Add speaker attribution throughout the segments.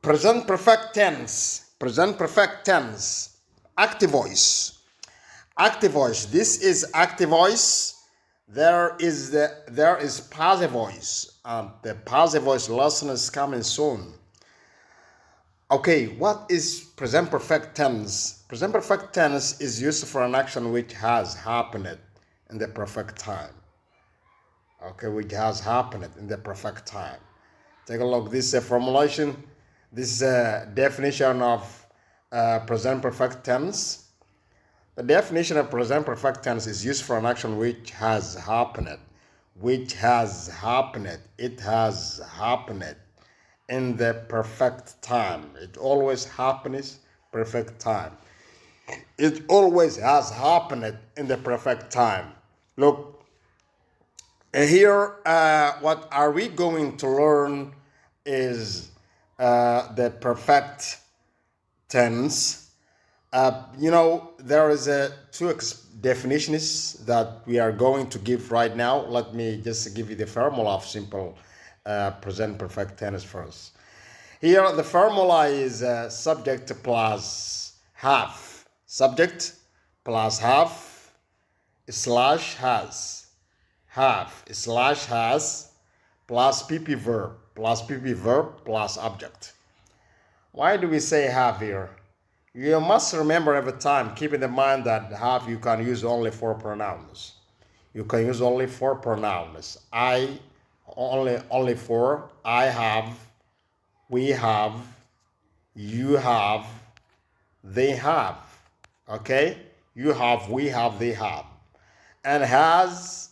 Speaker 1: Present perfect tense. Present perfect tense. Active voice. Active voice. This is active voice. There is passive voice. The passive voice lesson is coming soon. Okay, what is present perfect tense? Present perfect tense is used for an action which has happened in the perfect time. Okay, which has happened in the perfect time. Take a look. This is a formulation. This is a definition of present perfect tense. The definition of present perfect tense is used for an action which has happened. Which has happened. It has happened in the perfect time. It always happens perfect time. It always has happened in the perfect time. Look, here, what are we going to learn is the perfect tense. There is two definitions that we are going to give right now. Let me just give you the formula of simple present perfect tense first. Here, the formula is subject plus have. Subject plus have slash has. Have slash has plus PP verb plus object. Why do we say have here? You must remember every time, keeping in mind that have you can use only for pronouns. You can use only for pronouns. I only for I have, we have, you have, they have. Okay? You have, we have, they have. And has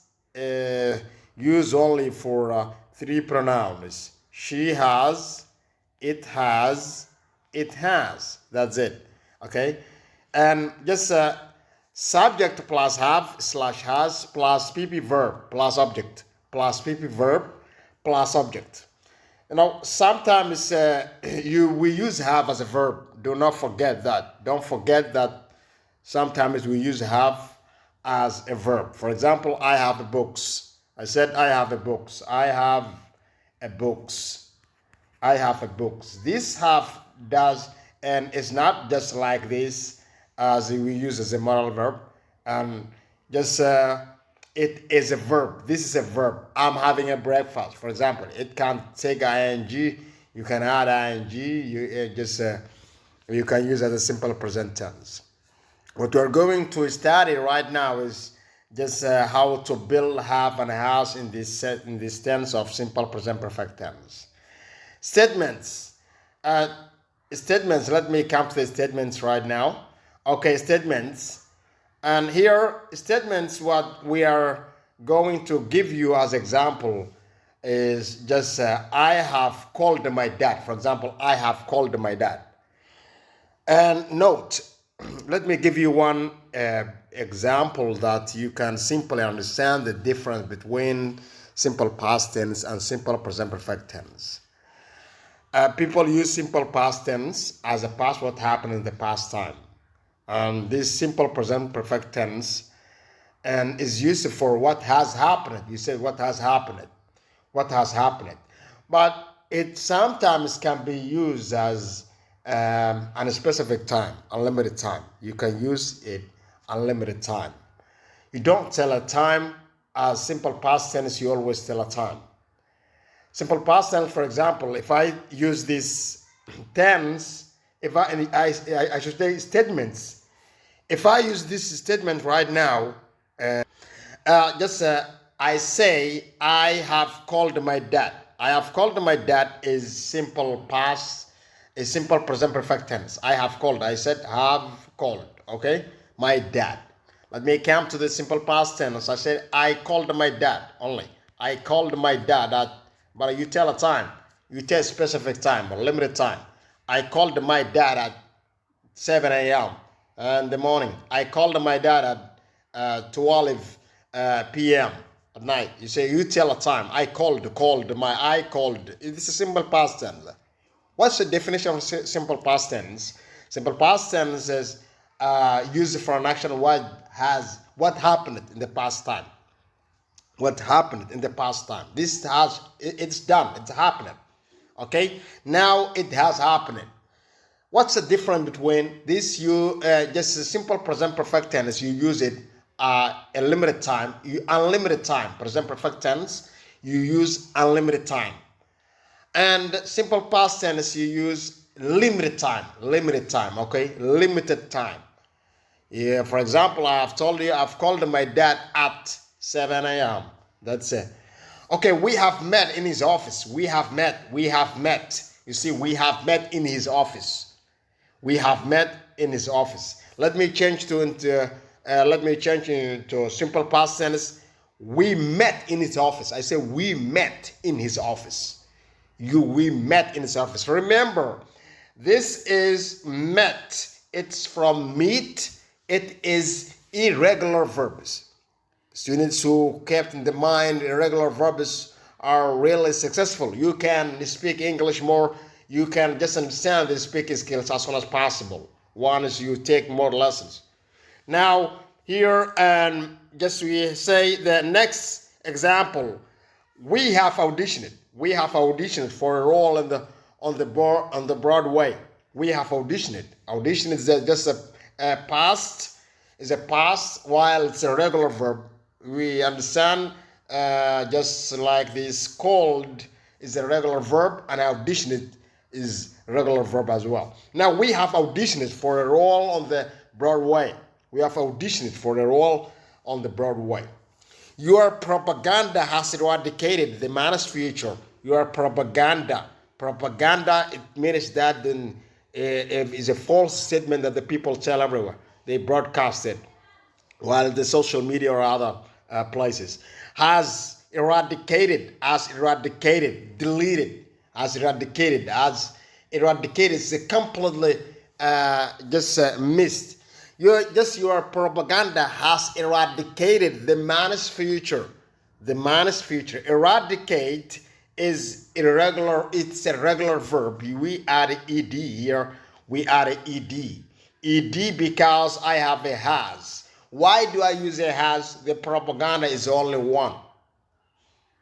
Speaker 1: used only for three pronouns. She has, it has, it has. That's it. Okay? And just subject plus have slash has plus PP verb plus object plus PP verb plus object. Sometimes we use have as a verb. Do not forget that. Don't forget that sometimes we use have as a verb. For example, I have books. I said I have a books. I have a books. I have a books. This have does, and it's not just like this as we use as a moral verb. And just it is a verb. This is a verb. I'm having a breakfast. For example, it can take ing. You can add ing. You can use as a simple present tense. What we're going to study right now is just how to build have and has in this tense of simple present perfect tense. Statements. Statements. Let me come to the statements right now. Okay, statements. And here, statements, what we are going to give you as example is just I have called my dad. For example, I have called my dad. And note, let me give you one example that you can simply understand the difference between simple past tense and simple present perfect tense. People use simple past tense as a past what happened in the past time. And this simple present perfect tense and is used for what has happened. You say what has happened. What has happened. But it sometimes can be used as on a specific time, unlimited time. You can use it unlimited time. You don't tell a time as simple past tense, you always tell a time. Simple past tense, for example, if I use this tense, I should say statements. If I use this statement right now, I say I have called my dad. I have called my dad is simple past, is simple present perfect tense. I have called. I said have called. Okay, my dad. Let me come to the simple past tense. I said I called my dad only. I called my dad but you tell a time. You tell a specific time or limited time. I called my dad at 7 a.m. in the morning. I called my dad at 12 p.m. at night. You say, you tell a time. I called. This is simple past tense. What's the definition of simple past tense? Simple past tense is used for an action what happened in the past time. What happened in the past time. It's done. It's happening. Okay, now it has happened. What's the difference between this? You just a simple present perfect tense. You use it a limited time. Unlimited time. Present perfect tense. You use unlimited time. And simple past tense. You use limited time. Limited time. Okay, limited time. Yeah. For example, I have told you I've called my dad at 7 a.m. That's it. Okay, we have met in his office. We have met. We have met. You see, we have met in his office. We have met in his office. Let me change into simple past tense. We met in his office. I say we met in his office. We met in his office. Remember, this is met. It's from meet. It is irregular verbs. Students who kept in the mind irregular verbs are really successful. You can speak English more. You can just understand the speaking skills as soon as possible. One is you take more lessons. Now here, and just we say the next example. We have auditioned. We have auditioned for a role on the Broadway. We have auditioned. Audition is just a past. Is a past while it's a regular verb. We understand just like this. Called is a regular verb, and auditioned is regular verb as well. Now we have auditioned for a role on the Broadway. We have auditioned for a role on the Broadway. Your propaganda has eradicated the man's future. Your propaganda. Propaganda, it means that then is a false statement that the people tell everywhere. They broadcast it while the social media or other places. Has eradicated, deleted, as eradicated is completely missed. Your propaganda has eradicated the man's future. The man's future. Eradicate is irregular. It's a regular verb. We add ed here. We add ed. Ed because I have a has. Why do I use a has? The propaganda is only one.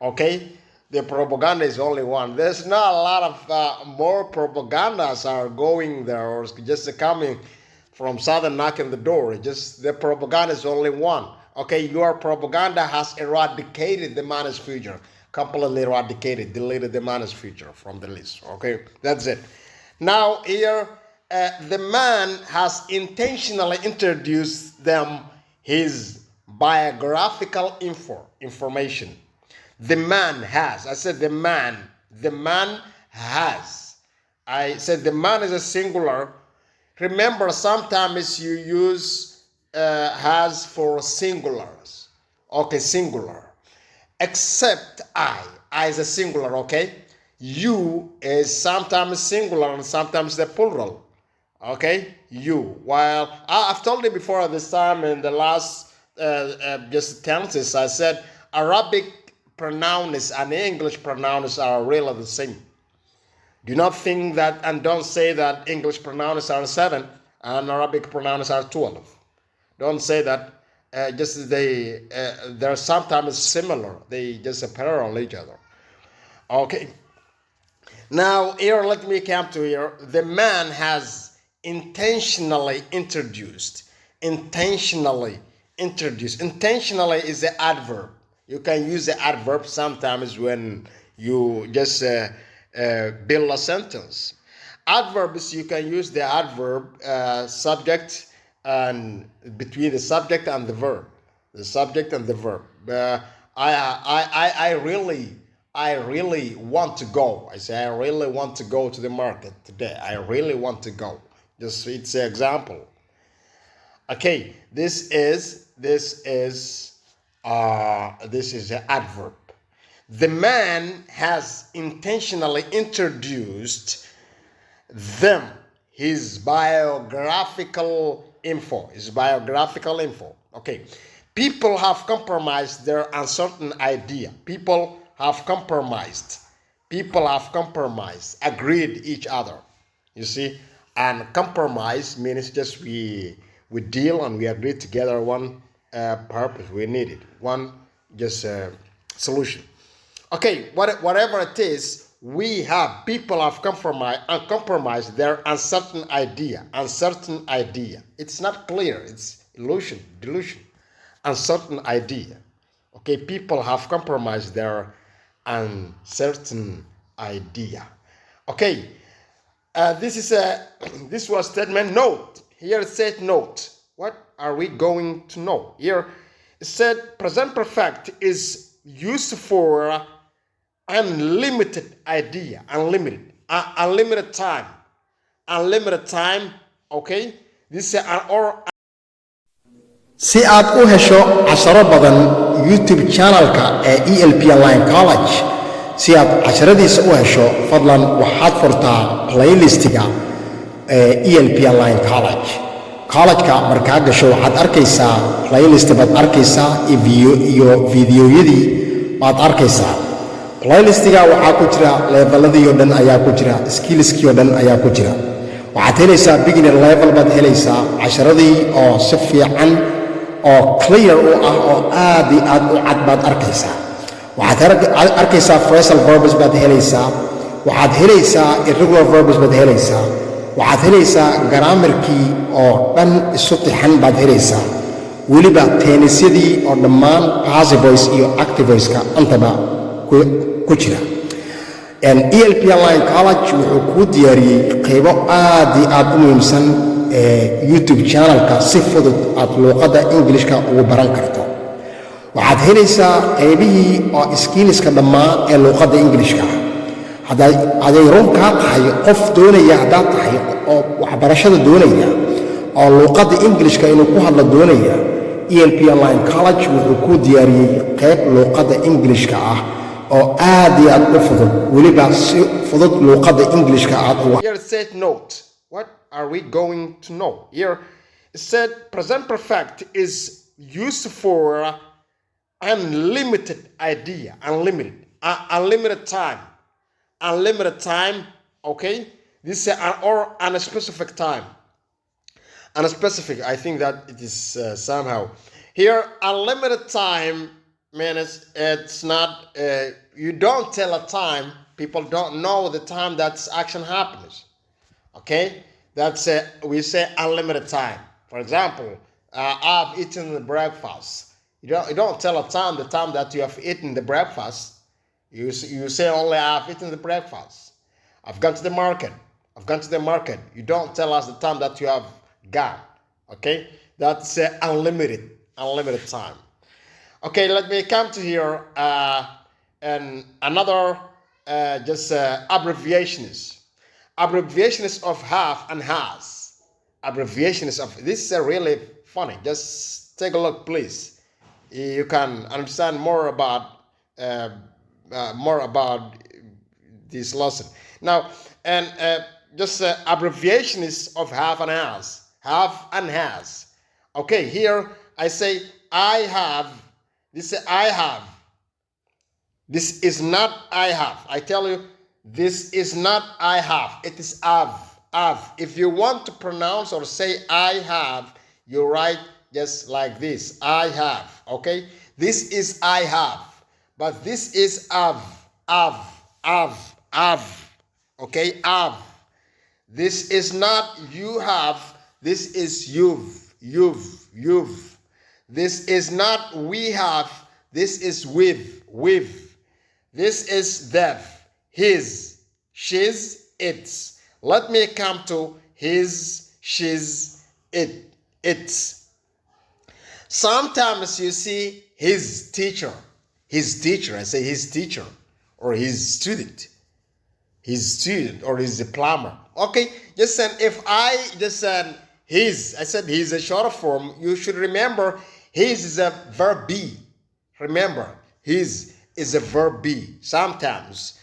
Speaker 1: Okay? The propaganda is only one. There's not a lot of more propagandas are going there or just coming from southern knocking the door. Just the propaganda is only one. Okay, your propaganda has eradicated the man's future. Completely eradicated, deleted the man's future from the list. Okay, that's it. Now here, the man has intentionally introduced them his biographical information. The man has. I said the man. The man has. I said the man is a singular. Remember, sometimes you use has for singulars. Okay, singular. Except I. I is a singular, okay? You is sometimes singular and sometimes the plural. Okay? You. While I've told you before this time in the last just tenses, I said Arabic pronouns and English pronouns are really the same. Do not think that and don't say that English pronouns are 7 and Arabic pronouns are 12. Don't say that. They're sometimes similar. They just parallel each other. Okay. Now here, let me come to here. The man has intentionally introduced. Intentionally introduced. Intentionally is the adverb. You can use the adverb sometimes when you just build a sentence. Adverbs, you can use the adverb subject and between the subject and the verb. The subject and the verb. I really want to go. I say I really want to go to the market today. I really want to go. Just it's an example. Okay, this is an adverb. The man has intentionally introduced them his biographical info. Okay. People have compromised their uncertain idea. People have compromised. Agreed each other. You see? And compromise means just we deal and we agree together one purpose. We need it. One just solution. Okay, whatever it is, people have compromised their uncertain idea. It's not clear. It's delusion, uncertain idea. Okay, people have compromised their uncertain idea. Okay, this was statement note. Here it said note. What are we going to know? Here it said present perfect is used for unlimited idea, unlimited time. Okay, this is or
Speaker 2: si aad u hesho casharo badan YouTube channelka ee E.L.P Online College si aad casharadiisa u hesho fadlan waxaad furtaa playlistiga ee E.L.P Online College college-ka markaa gasho waxaad arkaysaa playlist baad arkaysaa iyo videoyadii baad arkaysaa playlistiga waxaa ku jira leveladii oo dhan ayaa ku jira skillskii oo dhan ayaa ku jira waxaad helaysaa beginner level baad helaysaa casharadii oo si fiican oo clear u ah oo aad iyo aad u cad baad arkaysaa waxaad arkaysaa phrasal verbs baad helaysaa waxaad helaysaa irregular verbs baad helaysaa waxaad helaysaa grammarkii oo dhan isu tixan baad helaysaa weliba tennisyadii oo dhammaan passive voice iyo active voice-ka intaba ku jira E.L.P Online College wuxuu kuu diyaariyey qaybo aad iyo aad u muhiimsan YouTube channelka si fudud aad luuqadda Englishka ugu baran karto waxaad helaysaa qaybihii oo skillska dhammaan ee luuqadda Englishka hadday run kaa tahay qof doonaya haddaad tahay oo waxbarashada doonaya oo luuqadda Englishka inuu ku hadlo doonaya E.L.P Online College wuxuu kuu diyaariyey qayb luuqadda Englishka ah oo aad iyo aad u fudud weliba si fudud luuqadda Englishka aad uga
Speaker 1: Here it said note. What are we going to know? Here it said present perfect is used for unlimited idea, unlimited time. Okay, this is or unspecific time. Unspecific. I think that it is somehow here unlimited time means it's not. You don't tell a time. People don't know the time that action happens. Okay, that's we say unlimited time. For example, I've eaten the breakfast. You don't tell a time the time that you have eaten the breakfast. You say only I've eaten the breakfast. I've gone to the market. You don't tell us the time that you have gone. Okay, that's unlimited time. Okay, let me come to here and another abbreviations of have and has. Abbreviations of this is really funny. Just take a look, please. You can understand more about this lesson now. And just abbreviations of have and has. Have and has. Okay, here I say I have. This is I have. This is not I have. I tell you, this is not I have. It is have. If you want to pronounce or say I have, you write just like this. I have. Okay? This is I have. But this is have. Okay? Have. This is not you have. This is you've. This is not we have. This is with. This is them, his, she's, its. Let me come to his, she's, its. Sometimes you see his teacher. I say his teacher or his student or his diploma. Okay, just send if I just send his, I said he's a short form. You should remember his is a verb be. Remember, his is a verb be. Sometimes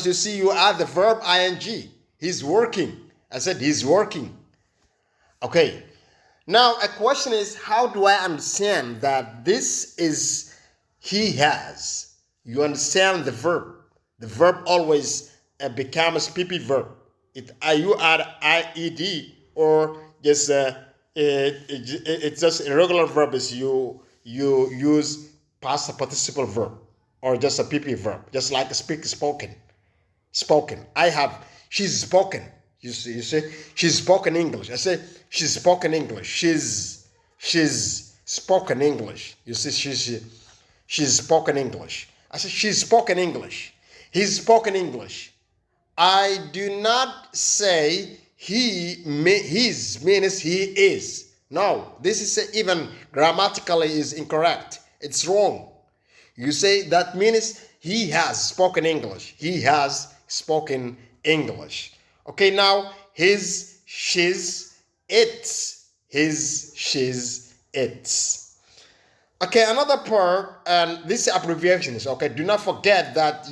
Speaker 1: you see you add the verb ing. He's working. I said he's working. Okay. Now a question is, how do I understand that this is he has? You understand the verb. The verb always becomes PP verb. You add IED or just it's just irregular verb is you use past participle verb or just a PP verb, just like speak spoken. Spoken. She's spoken. You see, she's spoken English. I say she's spoken English. She's spoken English. You see, she's spoken English. I say she's spoken English. He's spoken English. I do not say his means he is. No, this is even grammatically is incorrect. It's wrong. You say that means he has spoken English. He has spoken English. Okay, now his, she's, its. His, she's, its. Okay, another part, and this abbreviation is okay. Do not forget that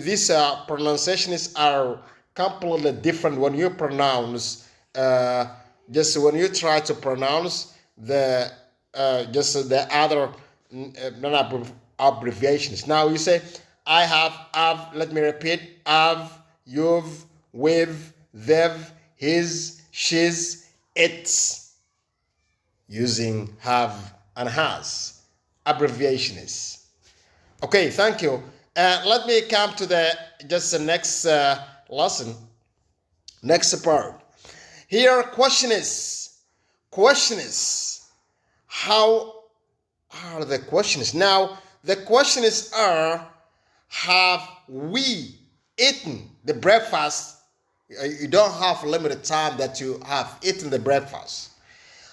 Speaker 1: these pronunciations are completely different when you pronounce. Just when you try to pronounce the just the other abbreviations. Now you say I have. Let me repeat: I've, you've, we've, they've, his, she's, its. Using have and has. Abbreviations. Okay, thank you. Let me come to the next lesson, next part. Here, question is how are the questions? Now, the questions are: have we eaten the breakfast? You don't have limited time that you have eaten the breakfast.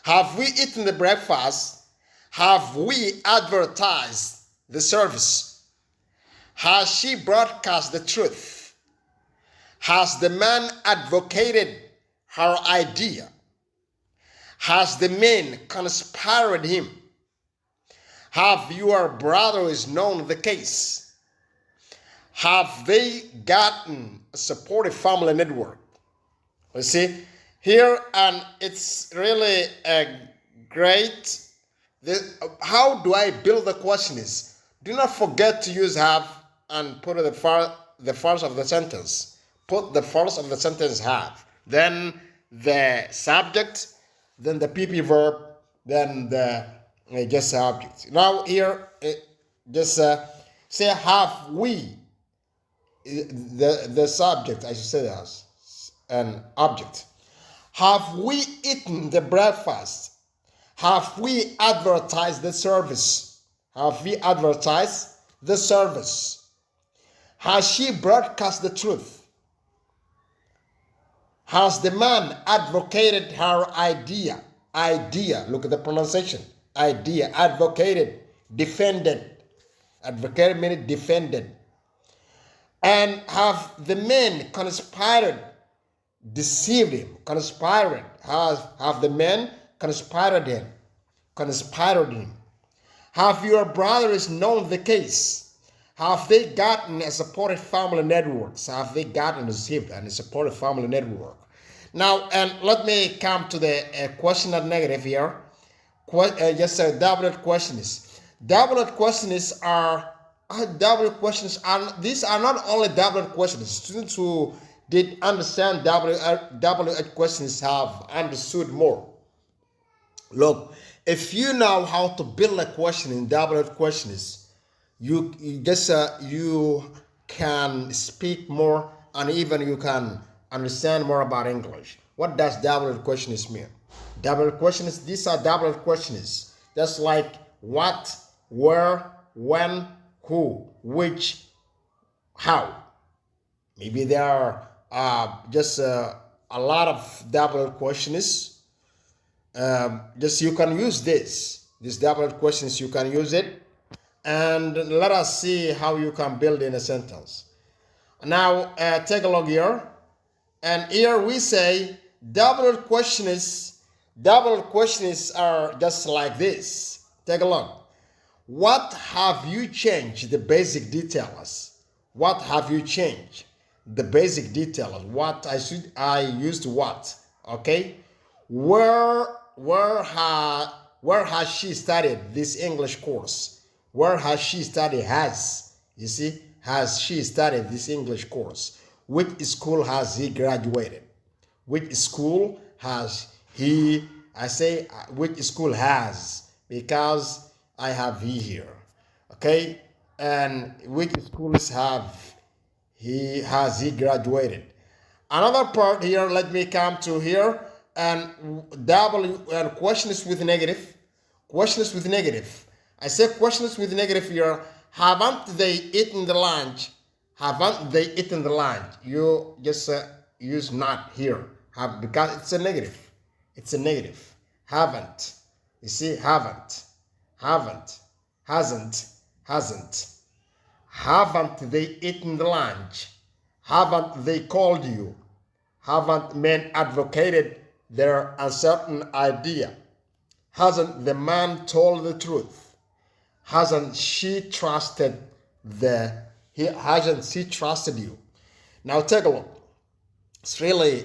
Speaker 1: Have we eaten the breakfast? Have we advertised the service? Has she broadcast the truth? Has the man advocated her idea? Has the men conspired him? Have your brothers known the case? Have they gotten a supportive family network? You see, here, and it's really great. How do I build the question is, do not forget to use have and put the first of the sentence. Put the first of the sentence have. Then the subject, then the PP verb, then the just object. Now here, just say have we. The subject, I should say that as an object. Have we eaten the breakfast? Have we advertised the service? Have we advertised the service? Has she broadcast the truth? Has the man advocated her idea? Idea, look at the pronunciation. Idea, advocated, defended. Advocated meaning defended. And have the men conspired, deceived him, conspired? Have the men conspired him? Conspired him. Have your brothers known the case? Have they gotten a supportive family network? Have they gotten received and a supportive family network? Now, and let me come to the question and negative here. Just a double questions. Double questions are these are not only double questions. Students who did understand double questions have understood more. Look, if you know how to build a question in double questions, you can speak more, and even you can understand more about English. What does double questions mean? Double questions, these are double questions. That's like what, where, when, who, which, how. Maybe there are just a lot of double questions. Just you can use these double questions, you can use it. And let us see how you can build in a sentence. Now, take a look here. And here we say double questions are just like this. Take a look. What have you changed? The basic details. What have you changed? The basic details. What I used what? Okay. Where has she studied this English course? Where has she studied? You see, has she studied this English course? Which school has he graduated? Which school has he? I say which school has, because I have he here. Okay, and which schools he graduated. Another part here, let me come to here, and W and questions with negative. Questions with negative. I say questions with negative here. Haven't they eaten the lunch? Haven't they eaten the lunch? You just use not here. Have, because it's a negative. It's a negative. Haven't. You see, haven't. Haven't. Hasn't. Hasn't. Haven't they eaten the lunch? Haven't they called you? Haven't men advocated their uncertain idea? Hasn't the man told the truth? Hasn't she trusted hasn't she trusted you? Now take a look. It's really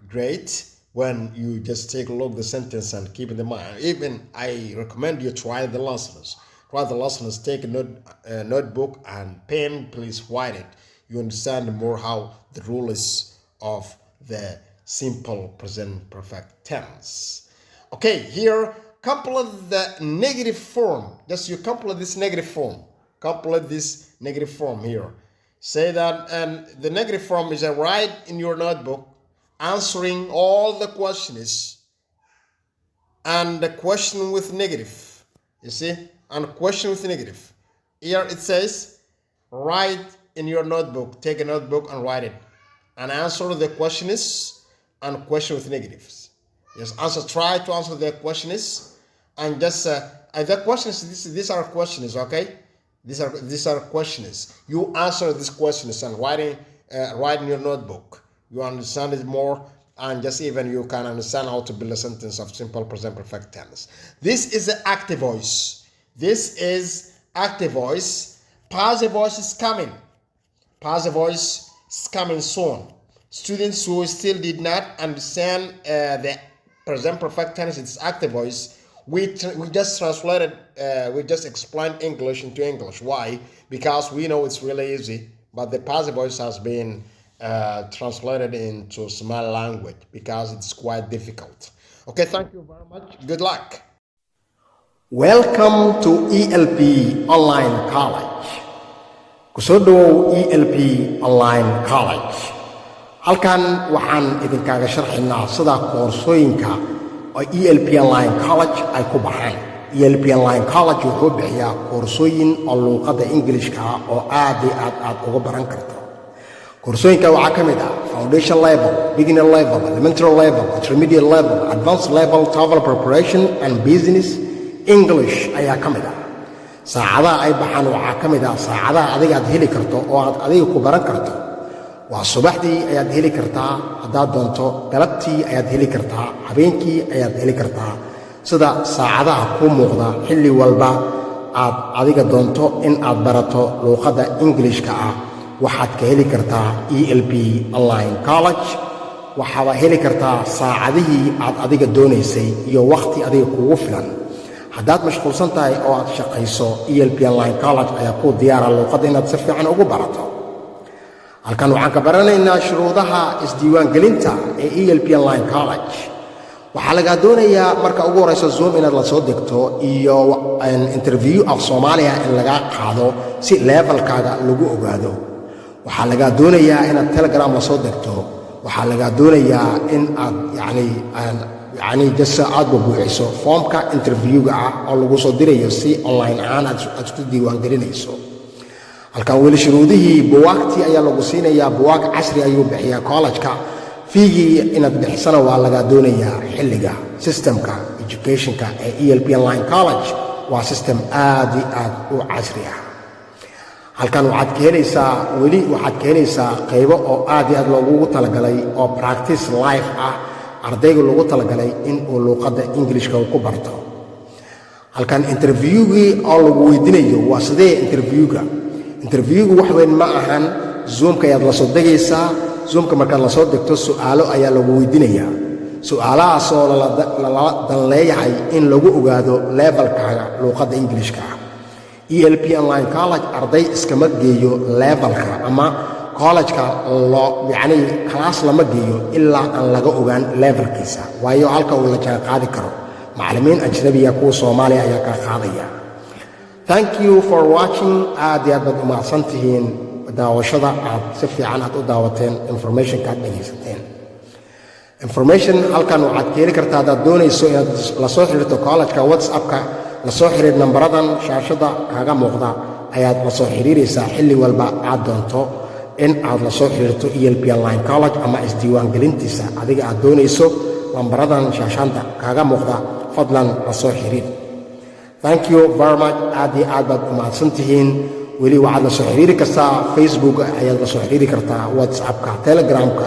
Speaker 1: great when you just take a look at the sentence and keep it in mind. Even I recommend you try the lessons. Try the lessons, take a notebook and pen, please write it. You understand more how the rule is of the simple present perfect tense. Okay, here, complete the negative form. Just you complete this negative form. Complete this negative form here. Say that, and the negative form is write in your notebook, answering all the questions, and the question with negative. You see? And question with negative. Here it says, write in your notebook. Take a notebook and write it. And answer the questions and question with negatives. Yes, try to answer the questions and just the questions. These are questions, okay? These are questions. You answer these questions and write in your notebook. You understand it more, and just even you can understand how to build a sentence of simple present perfect tense. This is the active voice. This is active voice. Passive voice is coming. Passive voice is coming soon. Students who still did not understand the present perfect tense, it's active voice, we just translated, we just explained English into English. Why? Because we know it's really easy, but the passive voice has been translated into Somali language because it's quite difficult. Okay, thank you very much. Good luck.
Speaker 2: Welcome to E.L.P. Online College. Kusoo dhawow E.L.P. Online College. Halkan waxaan idinkaaga sharxinaa sida koorsooyinka oo E.L.P. Online College ay ku baxaan. E.L.P. Online College wuxuu bixiyaa koorsooyin oo luqadda Ingiriiska ah oo aad uga baran karto. Koorsooyinka waxaa ka mid ah Foundation Level, Beginner Level, Elementary Level, Intermediate Level, Advanced Level, TOEFL Preparation, and Business English ayaa ka mid ah. Saacadaha ay baxaan waxaa ka mid ah saacadaha adiga aad heli karto oo aad adiga ku baran karto. Waa subaxdii ayaad heli kartaa, haddaad doonto galabtii ayaad heli kartaa, habeenkii ayaad heli kartaa. Sida saacadaha kuu muuqda xilli walba aad adiga doonto in aad barato luqadda Ingiriiska ah, waxaad ka heli kartaa E.L.P. Online College. waxaad heli kartaa saacadihii aad adiga doonaysay iyo waqti adiga kugu filan. haddaad mashquulsan tahay oo aad shaqayso, E.L.P. Online College ayaa kuu diyaara luqadda inaad si fiican ugu barato. halkan waxaan ka baranaynaa shuruudaha isdiiwaangelinta ee E.L.P. Online College. waxaa lagaa doonayaa marka ugu horeysa Zoom inaad la soo degto iyo interview af Soomaaliya in laga qaado si levelkaaga lagu ogaado. waxaa lagaa doonayaa inaad Telegram la soo degto. waxaa lagaa doonayaa in aad يعني جس aad buuxiso foomka interviewga ah oo lagu soo dirayo si online ahaan aad isku diiwaan gelinayso. halkan weli shuruudihii buwaagtii ayaa lagu siinayaa. buwaag casri ayuu bixiyaa college-ka. fiigii inaad bixisana waa laga doonayaa xilliga. systemka educationka ee E.L.P. Online College waa system aad u casri ah. halkan waxaad ka helaysaa qaybo oo aad loogu talagalay oo practice live ah, ardayga loogu talagalay in uu luqadda Ingiriiska ku barto. halkan interviewgii oo lagu weydiinayo waa sidee interviewgu wax weyn ma ahan. Zoomka ayaad la soo degaysaa. Zoomka markaad la soo degto su'aalo ayaa lagu weydiinayaa. su'aalahaas oo la dan leeyahay in lagu ogaado levelkaaga luqadda Ingiriiska ah. E.L.P. Online College arday iskama geeyo levelka ama college-ka yani class lama geeyo ilaa aan laga ogaan levelkiisa, waayo halka uu la jaan qaadi karo macallimiin ajnabiya kuwa Soomaaliya ayaa ka qaadaya. Thank you for watching. aad iyo aad baad u mahadsantihiin daawashada aad si fiican aad u daawateen informationka aad dhegaysateen. Information halkan waxaad ka heli kartaa haddaad doonayso inaad la soo xiriirto college-ka WhatsApp-ka la soo xiriir nambaradan shaashada kaaga muuqda ayaad la soo xiriiraysaa xilli walba aad doonto in aad la soo xiriirto E.L.P Online College ama isdiiwaangelintiisa adiga aad doonayso nambaradan shaashada kaaga muuqda fadlan la soo xiriir. Thank you very much. aad iyo aad baad u mahadsantihiin. weli waxaad la soo xiriiri kartaa Facebook ayaad la soo xiriiri kartaa WhatsApp-ka Telegram-ka